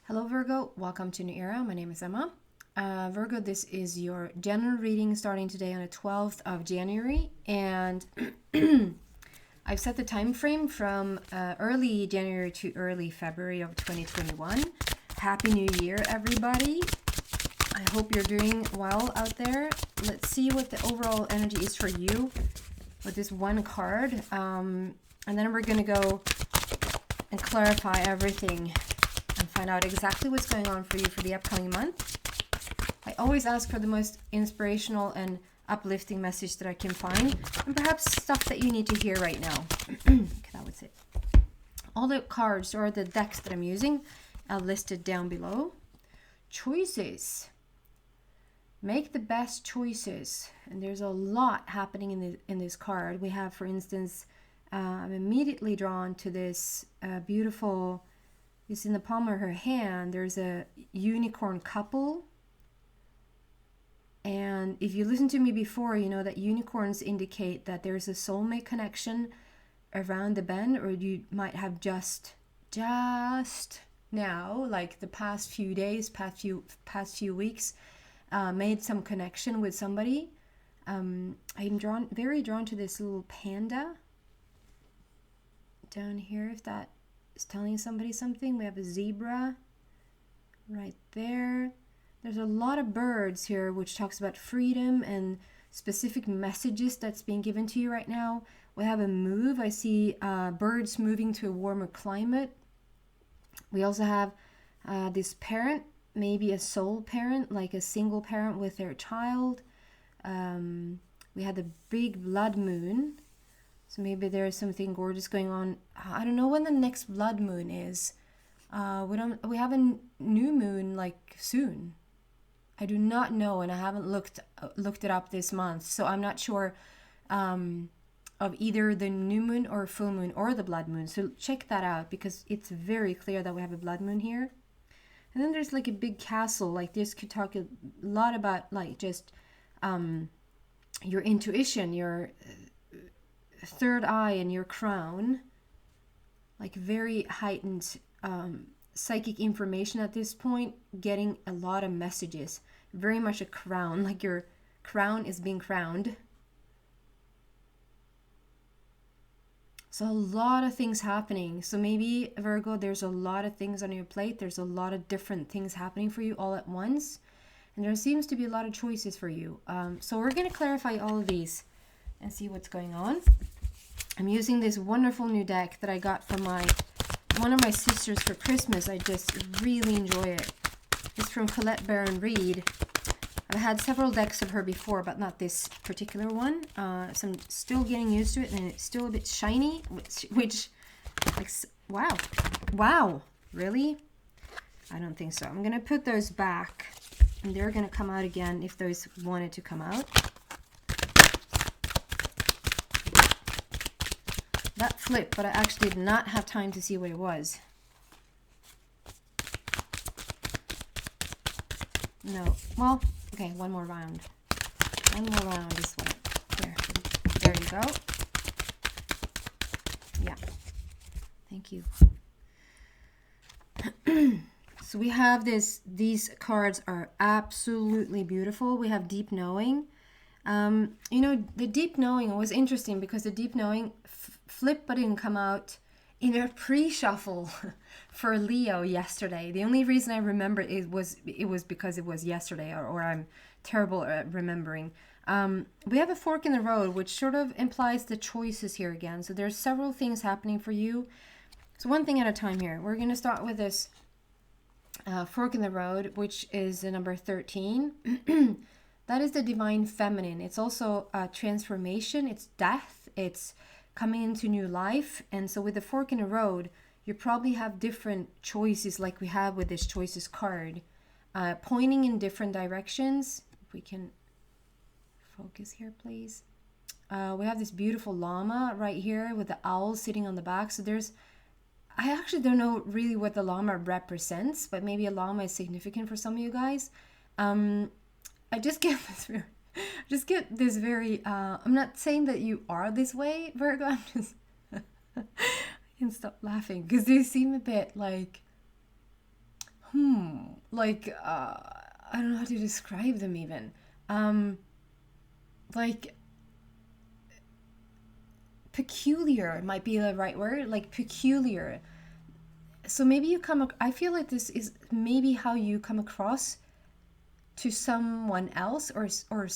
Hello Virgo, welcome to New Era. My name is Emma. Virgo, this is your general reading starting today on the 12th of January, and I've set the time frame from early January to early February of 2021. Happy New Year, everybody. I hope you're doing well out there. Let's see what the overall energy is for you with this one card, and then we're going to go and clarify everything and find out exactly what's going on for you for the upcoming month. I always ask for the most inspirational and uplifting message that I can find, and perhaps stuff that you need to hear right now. Okay, that was it. All the cards or the decks that I'm using are listed down below. Choices. Make the best choices. And there's a lot happening in this card. We have, for instance, I'm immediately drawn to this beautiful, it's in the palm of her hand. There's a unicorn couple. And if you listened to me before, you know that unicorns indicate that there's a soulmate connection around the bend, or you might have just now, like the past few days, past few weeks, made some connection with somebody. I'm very drawn to this little panda down here, if that is telling somebody something. We have a zebra right there. There's a lot of birds here, which talks about freedom and specific messages that's being given to you right now. We have a move. I see birds moving to a warmer climate. We also have this parent, maybe a soul parent, like a single parent with their child. We had the big blood moon. So maybe there's something gorgeous going on. I don't know when the next blood moon is. We have a new moon like soon. I do not know, and I haven't looked it up this month, so I'm not sure of either the new moon or full moon or the blood moon. So check that out, because it's very clear that we have a blood moon here. And then there's like a big castle. Like this could talk a lot about like just your intuition, your third eye, and your crown. Like very heightened psychic information at this point, getting a lot of messages. Very much a crown, like your crown is being crowned. So a lot of things happening. So maybe, Virgo, there's a lot of things on your plate. There's a lot of different things happening for you all at once. And there seems to be a lot of choices for you. So we're going to clarify all of these and see what's going on. I'm using this wonderful new deck that I got from one of my sisters for Christmas. I just really enjoy it. It's from Colette and Reid. I've had several decks of her before, but not this particular one. So I'm still getting used to it, and it's still a bit shiny, which like, wow, really? I don't think so. I'm gonna put those back, and they're gonna come out again if those wanted to come out. That flipped, but I actually did not have time to see what it was. No. Well, okay, one more round. One more round this way. There you go. Yeah. Thank you. So we have these cards are absolutely beautiful. We have deep knowing. You know, the deep knowing was interesting because the deep knowing flipped but didn't come out in a pre-shuffle for Leo yesterday. The only reason I remember it was because it was yesterday, or I'm terrible at remembering. We have a fork in the road, which sort of implies the choices here again. So there's several things happening for you. So one thing at a time here. We're going to start with this fork in the road, which is the number 13. That is the divine feminine. It's also transformation. It's death. It's coming into new life. And so with the fork in the road, you probably have different choices like we have with this choices card, pointing in different directions. If we can focus here, please. We have this beautiful llama right here with the owl sitting on the back. So I actually don't know really what the llama represents, but maybe a llama is significant for some of you guys. I just get this very, I'm not saying that you are this way, Virgo. I'm just, I can stop laughing because they seem a bit like, like, I don't know how to describe them even. Like, peculiar might be the right word, like peculiar. So maybe you I feel like this is maybe how you come across to someone else, or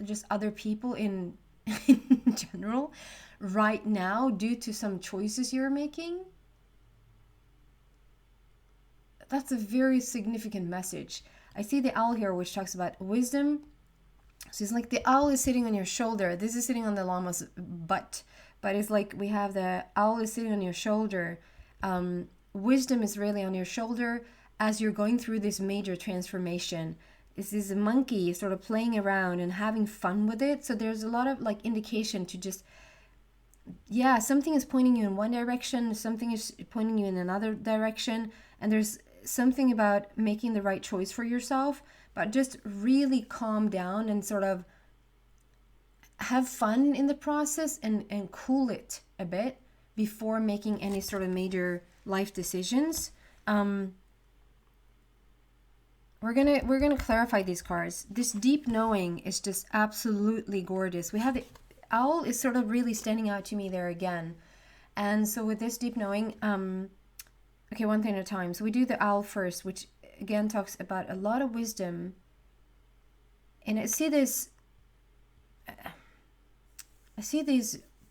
just other people in in general right now, due to some choices you're making. That's a very significant message. I see the owl here, which talks about wisdom. So it's like the owl is sitting on your shoulder. This is sitting on the llama's butt, but it's like we have the owl is sitting on your shoulder. Wisdom is really on your shoulder as you're going through this major transformation. This is a monkey sort of playing around and having fun with it. So there's a lot of like indication to just, yeah, something is pointing you in one direction, something is pointing you in another direction, and there's something about making the right choice for yourself, but just really calm down and sort of have fun in the process, and cool it a bit before making any sort of major life decisions. We're gonna clarify these cards. This deep knowing is just absolutely gorgeous. We have the owl is sort of really standing out to me there again. And so with this deep knowing, okay, one thing at a time. So we do the owl first, which again talks about a lot of wisdom. And I see these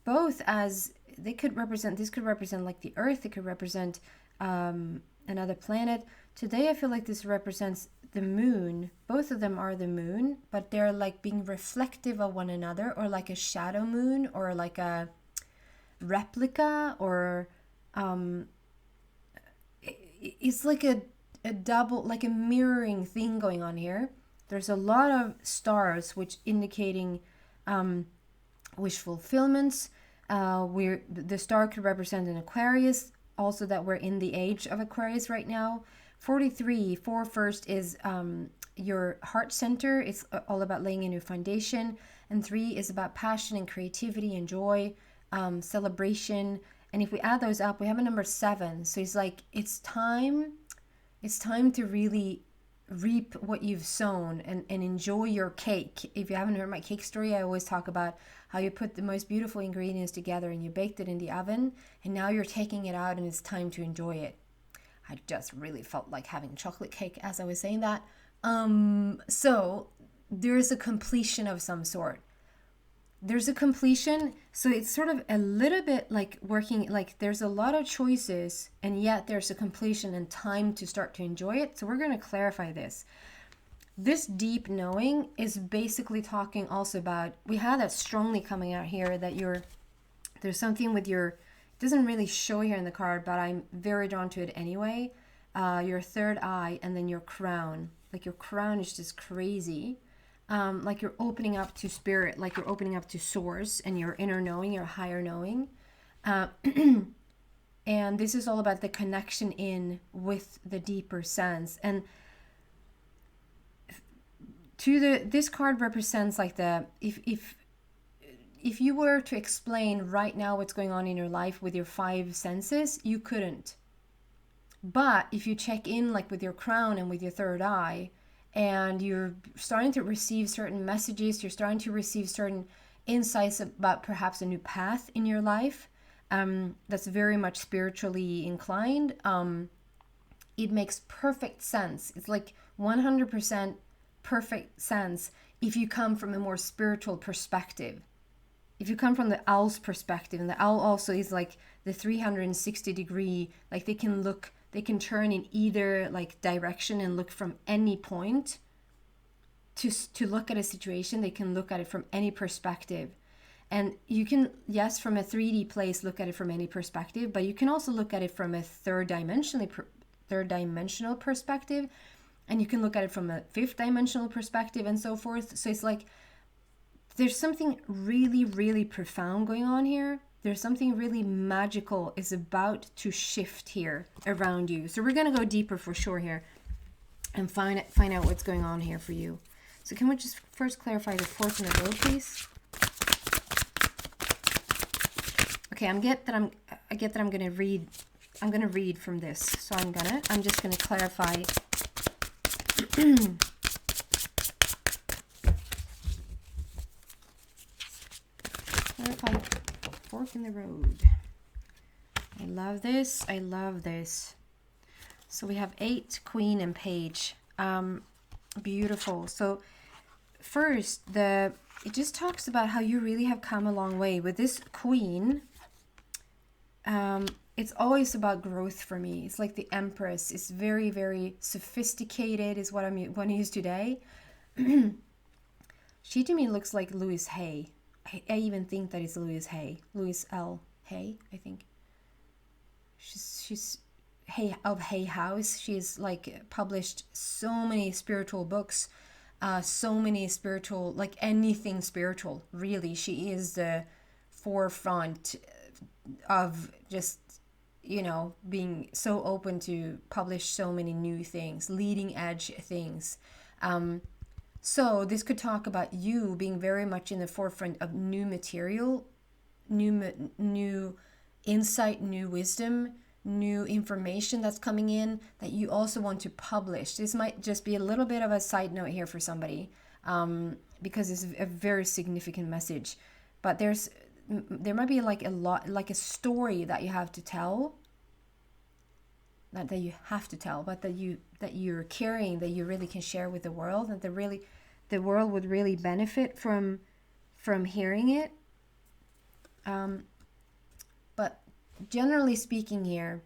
both as they could represent, this could represent like the earth, it could represent another planet. Today I feel like this represents the moon. Both of them are the moon, but they're like being reflective of one another, or like a shadow moon, or like a replica, or it's like a double, like a mirroring thing going on here. There's a lot of stars, which indicating wish fulfillments. The star could represent an Aquarius, also that we're in the age of Aquarius right now. 43, 4 first is your heart center. It's all about laying a new foundation. And 3 is about passion and creativity and joy, celebration. And if we add those up, we have a number 7. So it's like, it's time to really reap what you've sown, and enjoy your cake. If you haven't heard my cake story, I always talk about how you put the most beautiful ingredients together and you baked it in the oven, and now you're taking it out and it's time to enjoy it. I just really felt like having chocolate cake as I was saying that. So there's a completion of some sort. There's a completion, so it's sort of a little bit like working, like there's a lot of choices, and yet there's a completion and time to start to enjoy it. So we're going to clarify this. This deep knowing is basically talking also about, we have that strongly coming out here, that there's something with your, it doesn't really show here in the card, but I'm very drawn to it anyway. Your third eye, and then your crown. Like your crown is just crazy. Like you're opening up to spirit, like you're opening up to source and your inner knowing, your higher knowing. And this is all about the connection in with the deeper sense. And this card represents like if you were to explain right now what's going on in your life with your 5 senses, you couldn't. But if you check in like with your crown and with your third eye, and you're starting to receive certain messages, you're starting to receive certain insights about perhaps a new path in your life, that's very much spiritually inclined, it makes perfect sense. It's like 100% perfect sense if you come from a more spiritual perspective. If you come from the owl's perspective, and the owl also is like the 360 degree, like they can turn in either like direction and look from any point to look at a situation. They can look at it from any perspective. And you can, yes, from a 3D place, look at it from any perspective, but you can also look at it from a third dimensional perspective, and you can look at it from a 5th dimensional perspective, and so forth. So it's like, there's something really, really profound going on here. There's something really magical is about to shift here around you. So we're going to go deeper for sure here and find out what's going on here for you. So can we just first clarify the 4th and the road, please? Okay, I get that I'm going to read I'm gonna read from this. So I'm just gonna clarify. Clarify fork in the road. I love this. I love this. So we have 8, Queen, and Page. Beautiful. So first, it just talks about how you really have come a long way with this Queen. It's always about growth for me. It's like the Empress. It's very, very sophisticated is what I'm going to use today. She to me looks like Louise Hay. I even think that it's Louise Hay. Louise L. Hay, I think. She's Hay of Hay House. She's like published so many spiritual books, so many spiritual, like anything spiritual, really. She is the forefront of just, you know, being so open to publish so many new things, leading edge things. So this could talk about you being very much in the forefront of new material, new insight, new wisdom, new information that's coming in that you also want to publish. This might just be a little bit of a side note here for somebody, because it's a very significant message. But there might be like a story that you have to tell, not that you have to tell, but that you're carrying, that you really can share with the world, and the world would really benefit from hearing it. But generally speaking here,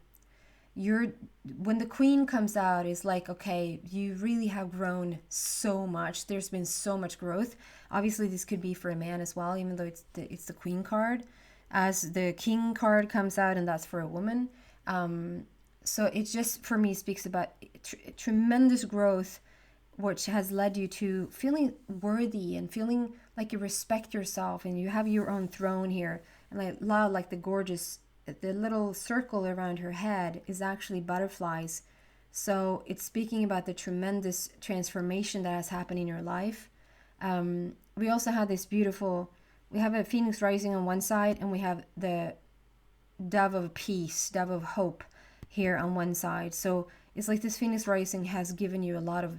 when the Queen comes out, it's like, okay, you really have grown so much. There's been so much growth. Obviously, this could be for a man as well, even though it's the Queen card. As the King card comes out, and that's for a woman. So it just, for me, speaks about tremendous growth, which has led you to feeling worthy and feeling like you respect yourself and you have your own throne here. And I love like the little circle around her head is actually butterflies. So it's speaking about the tremendous transformation that has happened in your life. We also have we have a phoenix rising on one side, and we have the dove of peace, dove of hope here on one side. So it's like this phoenix rising has given you a lot of,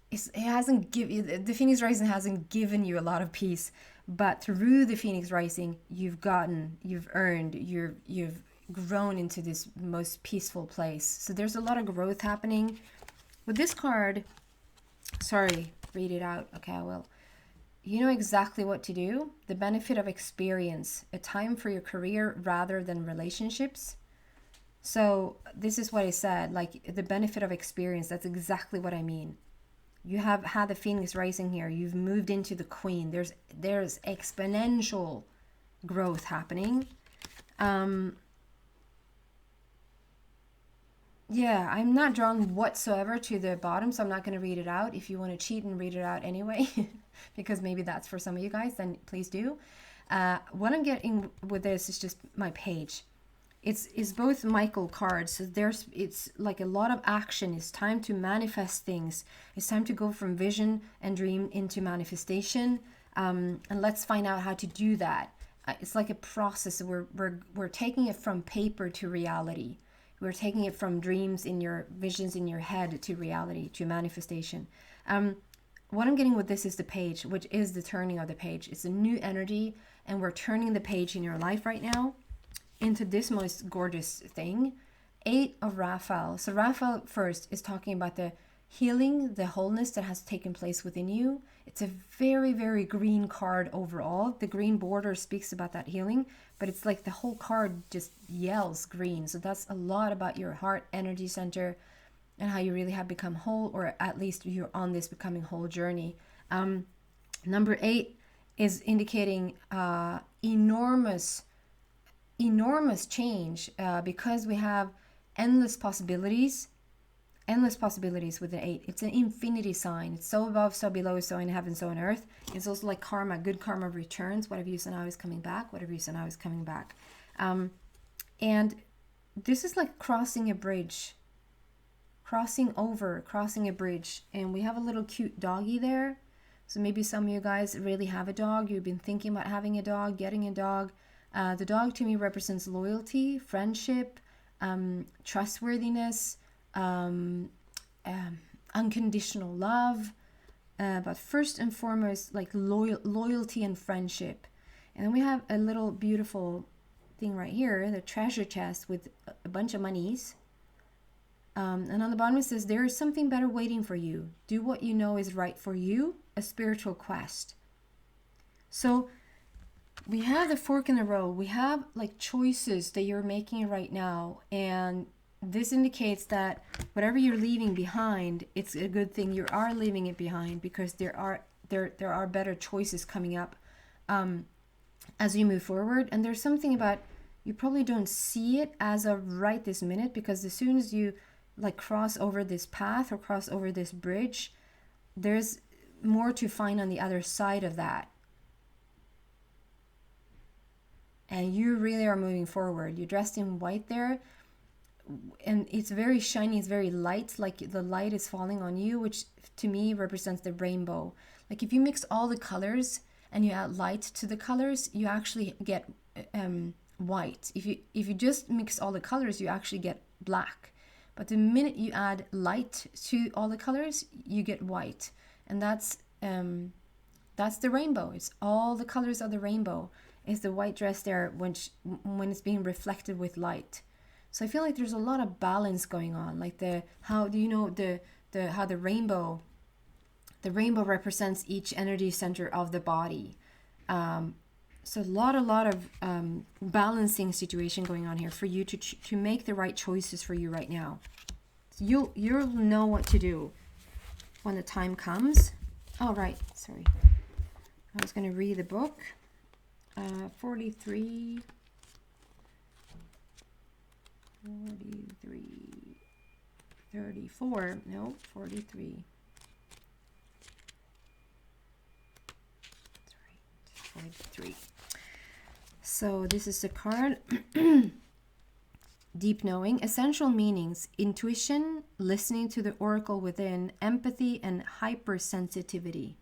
the phoenix rising hasn't given you a lot of peace, but through the phoenix rising, you've earned, you've grown into this most peaceful place. So there's a lot of growth happening with this card. Sorry, read it out. Okay, I will. You know exactly what to do. The benefit of experience, a time for your career rather than relationships. So this is what I said, like the benefit of experience. That's exactly what I mean. You have had the phoenix rising here. You've moved into the Queen. There's exponential growth happening. Yeah, I'm not drawn whatsoever to the bottom, so I'm not going to read it out. If you want to cheat and read it out anyway, because maybe that's for some of you guys, then please do. What I'm getting with this is just my page. It's both Michael cards. So it's like a lot of action. It's time to manifest things. It's time to go from vision and dream into manifestation. And let's find out how to do that. It's like a process. We're taking it from paper to reality. We're taking it from dreams in your visions in your head to reality, to manifestation. What I'm getting with this is the page, which is the turning of the page. It's a new energy, and we're turning the page in your life right now into this most gorgeous thing. 8 of Raphael. So Raphael first is talking about the healing, the wholeness that has taken place within you. It's a very, very green card overall. The green border speaks about that healing, but it's like the whole card just yells green. So that's a lot about your heart energy center and how you really have become whole, or at least you're on this becoming whole journey. Number 8 is indicating enormous change, because we have endless possibilities with the 8. It's an infinity sign. It's so above, so below, so in heaven, so on earth. It's also like karma. Good karma returns. Whatever you saw now is coming back. Whatever you saw now is coming back. And this is like crossing a bridge. Crossing a bridge. And we have a little cute doggy there. So maybe some of you guys really have a dog. You've been thinking about having a dog, getting a dog. The dog to me represents loyalty, friendship, trustworthiness, unconditional love, but first and foremost, like loyalty and friendship. And then we have a little beautiful thing right here, the treasure chest with a bunch of monies. And on the bottom it says, there is something better waiting for you. Do what you know is right for you, a spiritual quest. So we have the fork in the road. We have like choices that you're making right now. And this indicates that whatever you're leaving behind, it's a good thing you are leaving it behind, because there are better choices coming up as you move forward. And there's something about, you probably don't see it as of right this minute, because as soon as you like cross over this path or cross over this bridge, there's more to find on the other side of that. And you really are moving forward. You're dressed in white there, and it's very shiny, it's very light, like the light is falling on you, which to me represents the rainbow. Like if you mix all the colors and you add light to the colors, you actually get white. If you just mix all the colors, you actually get black. But the minute you add light to all the colors, you get white. And that's the rainbow. It's all the colors of the rainbow. Is the white dress there when it's being reflected with light. So I feel like there's a lot of balance going on. Like how the rainbow represents each energy center of the body. So a lot of balancing situation going on here for you to make the right choices for you right now. So you'll know what to do when the time comes. Oh, right. Sorry. I was going to read the book. 43, 34, no, 43. Sorry, 43. So this is the card. Deep knowing, essential meanings, intuition, listening to the oracle within, empathy, and hypersensitivity.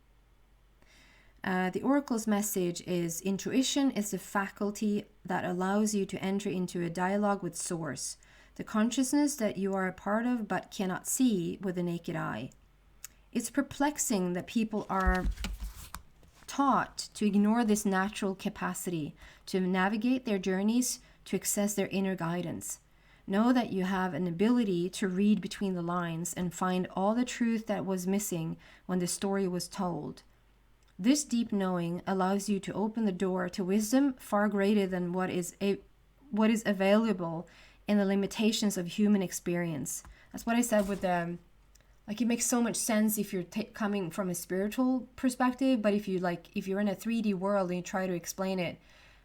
The oracle's message is, intuition is the faculty that allows you to enter into a dialogue with source, the consciousness that you are a part of but cannot see with the naked eye. It's perplexing that people are taught to ignore this natural capacity to navigate their journeys, to access their inner guidance. Know that you have an ability to read between the lines and find all the truth that was missing when the story was told. This deep knowing allows you to open the door to wisdom far greater than what is available in the limitations of human experience. That's what I said with the, like, it makes so much sense if you're coming from a spiritual perspective, but if you're in a 3D world and you try to explain it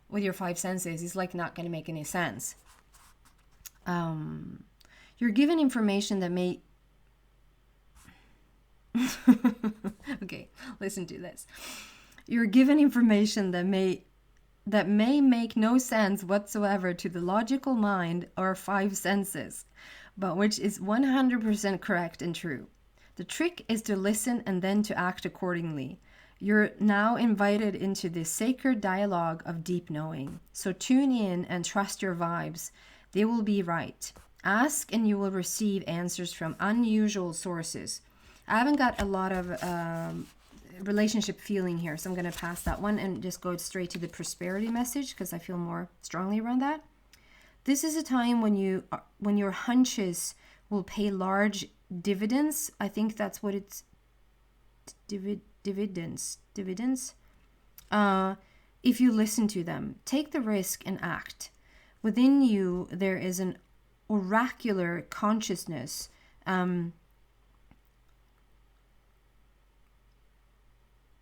with your five senses, it's like not going to make any sense. You're given information that may okay, listen to this. You're given information that may make no sense whatsoever to the logical mind or five senses, but which is 100% correct and true. The trick is to listen and then to act accordingly. You're now invited into this sacred dialogue of deep knowing. So tune in and trust your vibes. They will be right. Ask and you will receive answers from unusual sources. I haven't got a lot of relationship feeling here, so I'm going to pass that one and just go straight to the prosperity message because I feel more strongly around that. This is a time when your hunches will pay large dividends. I think that's what it's dividends. If you listen to them, take the risk and act. Within you, there is an oracular consciousness.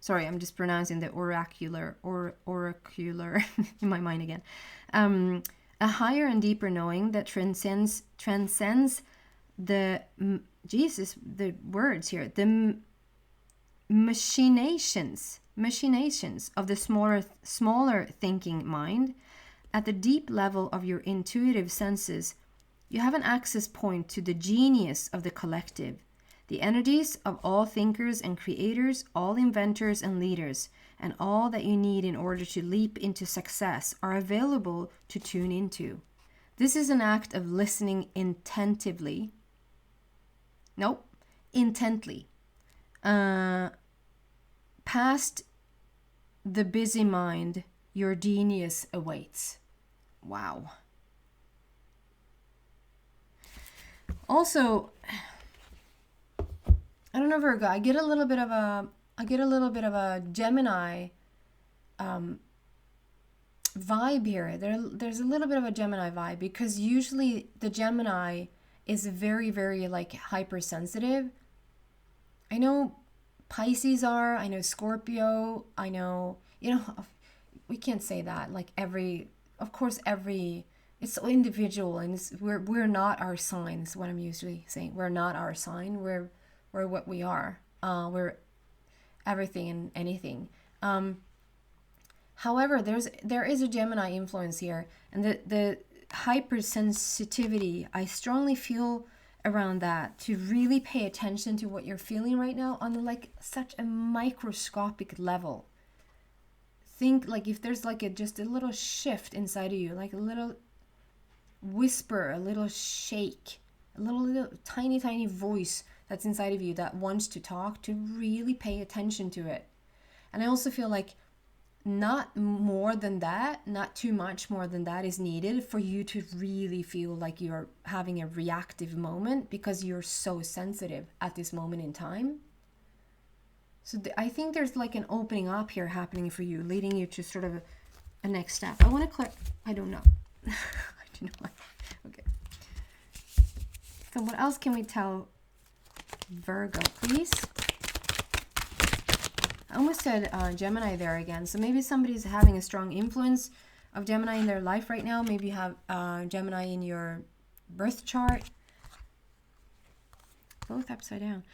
Sorry, I'm just pronouncing the oracular in my mind again. A higher and deeper knowing that transcends the words here, the machinations of the smaller thinking mind. At the deep level of your intuitive senses, you have an access point to the genius of the collective. The energies of all thinkers and creators, all inventors and leaders, and all that you need in order to leap into success are available to tune into. This is an act of listening intently. Nope, intently. Past the busy mind, your genius awaits. Wow. Also, I don't know, Virgo, I get a little bit of a Gemini vibe here. There's a little bit of a Gemini vibe, because usually the Gemini is very, very like hypersensitive. I know Pisces are, I know Scorpio, I know, we can't say that. Like of course, it's so individual, and we're not our sign, is what I'm usually saying. We're not our sign. We're what we are. We're everything and anything. However, there is a Gemini influence here, and the hypersensitivity, I strongly feel around that, to really pay attention to what you're feeling right now on like such a microscopic level. Think like if there's like just a little shift inside of you, like a little whisper, a little shake, a little tiny voice that's inside of you that wants to talk, to really pay attention to it. And I also feel like not more than that, not too much more than that is needed for you to really feel like you're having a reactive moment, because you're so sensitive at this moment in time. So I think there's like an opening up here happening for you, leading you to sort of a next step. I want to I don't know. I don't know. Okay. So what else can we tell Virgo, please? I almost said Gemini there again. So maybe somebody's having a strong influence of Gemini in their life right now. Maybe you have Gemini in your birth chart. Both upside down.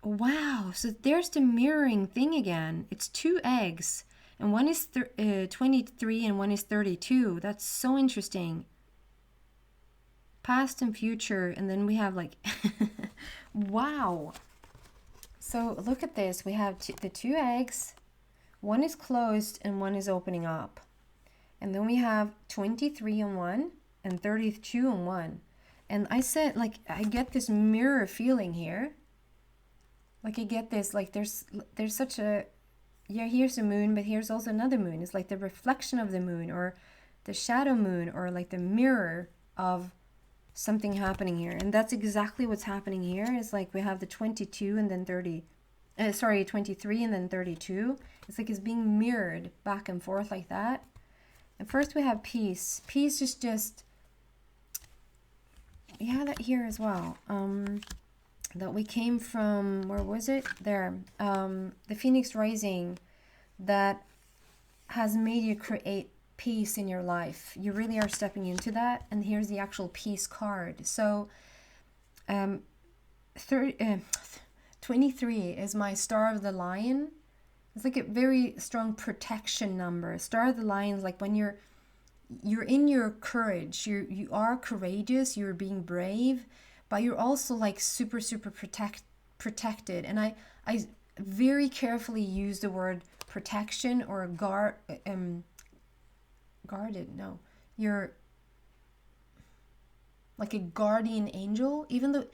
Wow. So there's the mirroring thing again. It's 2 eggs. And one is 23 and one is 32. That's so interesting. Past and future. And then we have like... wow. So look at this. We have the 2 eggs. One is closed and one is opening up. And then we have 23 on one and 32 on one. And I said, like, I get this mirror feeling here. Like I get this, like there's such a, yeah, here's a moon, but here's also another moon. It's like the reflection of the moon, or the shadow moon, or like the mirror of something happening here. And that's exactly what's happening here. It's like we have the 22 and then 23 and then 32. It's like it's being mirrored back and forth like that. And first we have peace. Peace is just, we have that here as well. That we came from, where was it? There. The Phoenix Rising, that has made you create peace in your life. You really are stepping into that. And here's the actual peace card. So 23 is my Star of the Lion. It's like a very strong protection number. Star of the Lion is like when you're in your courage. You are courageous. You're being brave, but you're also like super protected. And I very carefully use the word protection or guarded. No, you're like a guardian angel. Even the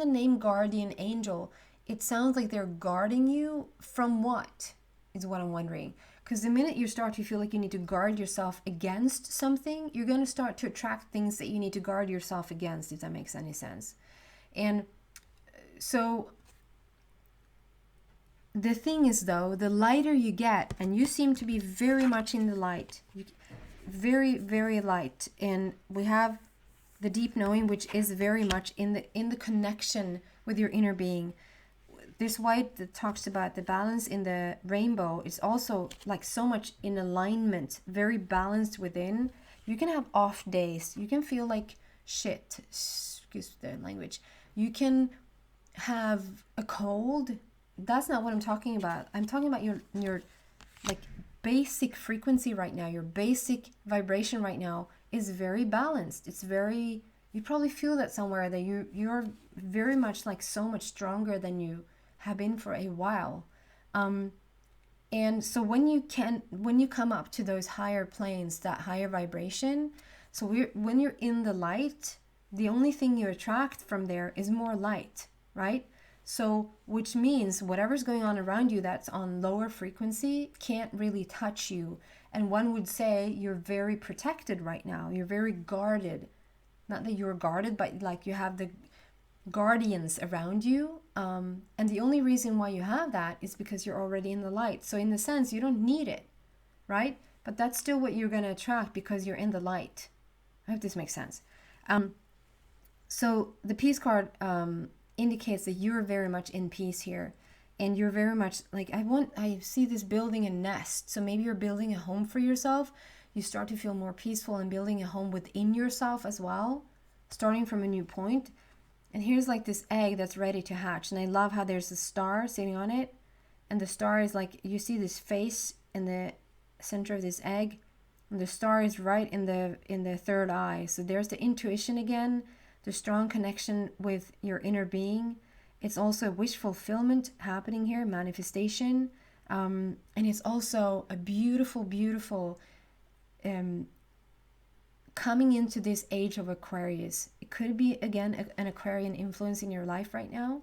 name guardian angel, it sounds like they're guarding you from what is what I'm wondering. Because the minute you start to feel like you need to guard yourself against something, you're going to start to attract things that you need to guard yourself against, if that makes any sense. And so the thing is, though, the lighter you get, and you seem to be very much in the light, very light, and we have the deep knowing, which is very much in the connection with your inner being. This white that talks about the balance in the rainbow is also like so much in alignment, very balanced within. You can have off days. You can feel like shit. Excuse the language. You can have a cold. That's not what I'm talking about. I'm talking about your like basic frequency right now. Your basic vibration right now is very balanced. It's very, you probably feel that somewhere, that you're very much like so much stronger than you have been for a while. And so when you come up to those higher planes, that higher vibration, so when you're in the light, the only thing you attract from there is more light, right? So which means whatever's going on around you that's on lower frequency can't really touch you. And one would say you're very protected right now. You're very guarded. Not that you're guarded, but like you have the guardians around you. And the only reason why you have that is because you're already in the light. So in the sense, you don't need it, right? But that's still what you're going to attract because you're in the light. I hope this makes sense. So the peace card indicates that you're very much in peace here. And you're very much like, I see this building a nest. So maybe you're building a home for yourself. You start to feel more peaceful and building a home within yourself as well, starting from a new point. And here's like this egg that's ready to hatch. And I love how there's a star sitting on it. And the star is like, you see this face in the center of this egg. And the star is right in the third eye. So there's the intuition again, the strong connection with your inner being. It's also wish fulfillment happening here, manifestation. And it's also a beautiful, beautiful coming into this age of Aquarius. It could be, again, an Aquarian influence in your life right now.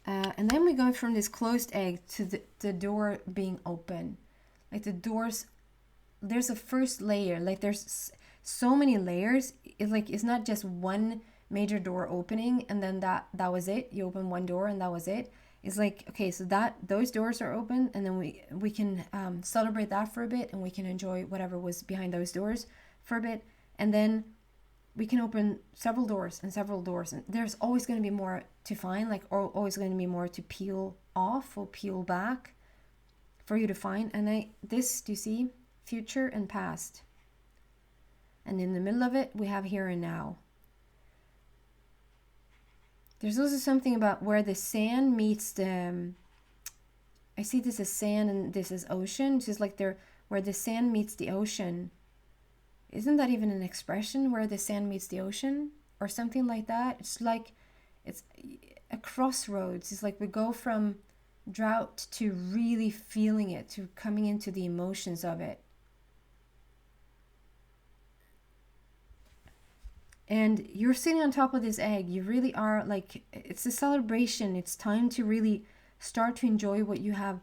And then we go from this closed egg to the door being open. Like the doors, there's a first layer. Like there's so many layers. It's not just one major door opening and then that was it. You open one door and that was it. It's like, okay, so those doors are open, and then we can celebrate that for a bit, and we can enjoy whatever was behind those doors for a bit, and then we can open several doors and several doors, and there's always going to be more to find, like, or always going to be more to peel off or peel back for you to find. And do you see, future and past, and in the middle of it we have here and now. There's also something about where the sand meets the, I see this as sand and this is ocean. It's just like where the sand meets the ocean. Isn't that even an expression, where the sand meets the ocean? Or something like that. It's like, it's a crossroads. It's like we go from drought to really feeling it, to coming into the emotions of it. And you're sitting on top of this egg. You really are, like, it's a celebration. It's time to really start to enjoy what you have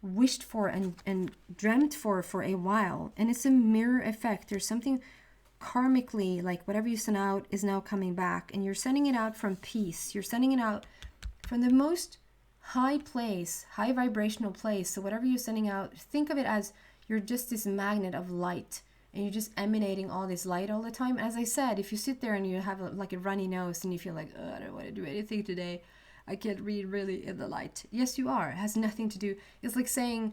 wished for and dreamt for a while. And it's a mirror effect. There's something karmically, like whatever you send out is now coming back. And you're sending it out from peace. You're sending it out from the most high place, high vibrational place. So whatever you're sending out, think of it as you're just this magnet of light. And you're just emanating all this light all the time. As I said, if you sit there and you have like a runny nose and you feel like, oh, I don't want to do anything today, I can't read really in the light. Yes, you are. It has nothing to do. It's like saying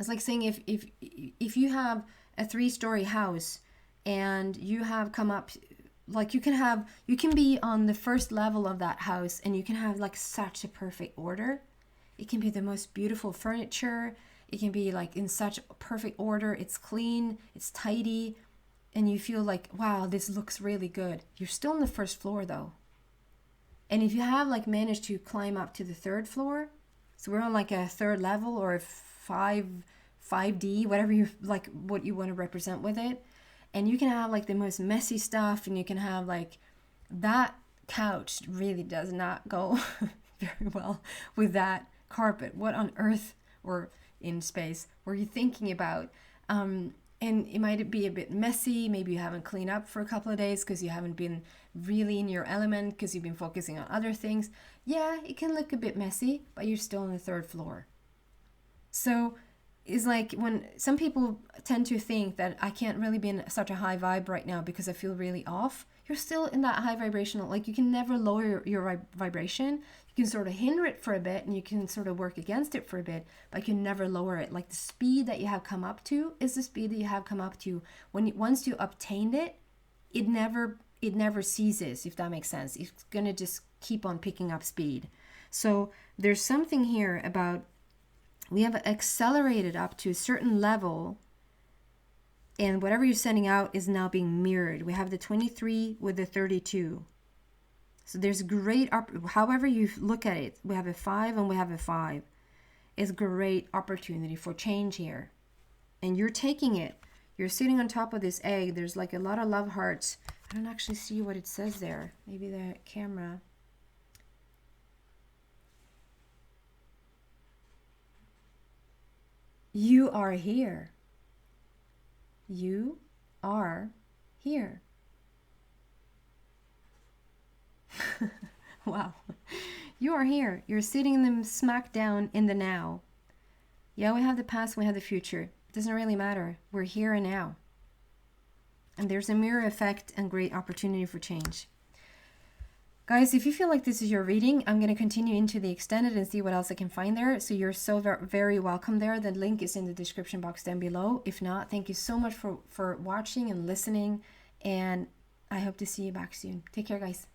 if you have a 3-story house and you have come up, like you can be on the first level of that house and you can have like such a perfect order. It can be the most beautiful furniture. It can be like in such perfect order. It's clean, it's tidy, and you feel like, wow, this looks really good. You're still on the first floor though. And if you have like managed to climb up to the 3rd floor, so we're on like a 3rd level or a 5D, whatever you like, what you want to represent with it. And you can have like the most messy stuff, and you can have like, that couch really does not go very well with that carpet. What on earth, or in space, were you thinking about? And it might be a bit messy. Maybe you haven't cleaned up for a couple of days because you haven't been really in your element because you've been focusing on other things. Yeah, it can look a bit messy, but you're still on the 3rd floor. So it's like, when some people tend to think that I can't really be in such a high vibe right now because I feel really off. You're still in that high vibrational, like you can never lower your vibration. You can sort of hinder it for a bit and you can sort of work against it for a bit, but you can never lower it. Like the speed that you have come up to is the speed that you have come up to. Once you obtained it, it never ceases, if that makes sense. It's gonna just keep on picking up speed. So there's something here about, we have accelerated up to a certain level, and whatever you're sending out is now being mirrored. We have the 23 with the 32. So there's great, however you look at it, we have a 5 and we have a 5. is great opportunity for change here. And you're taking it. You're sitting on top of this egg. There's like a lot of love hearts. I don't actually see what it says there. Maybe the camera. You are here. You are here. Wow. You are here. You're sitting in the smack down in the now. Yeah, we have the past, we have the future. It doesn't really matter. We're here and now. And there's a mirror effect and great opportunity for change. Guys, if you feel like this is your reading, I'm going to continue into the extended and see what else I can find there. So you're so very welcome there. The link is in the description box down below. If not, thank you so much for watching and listening. And I hope to see you back soon. Take care, guys.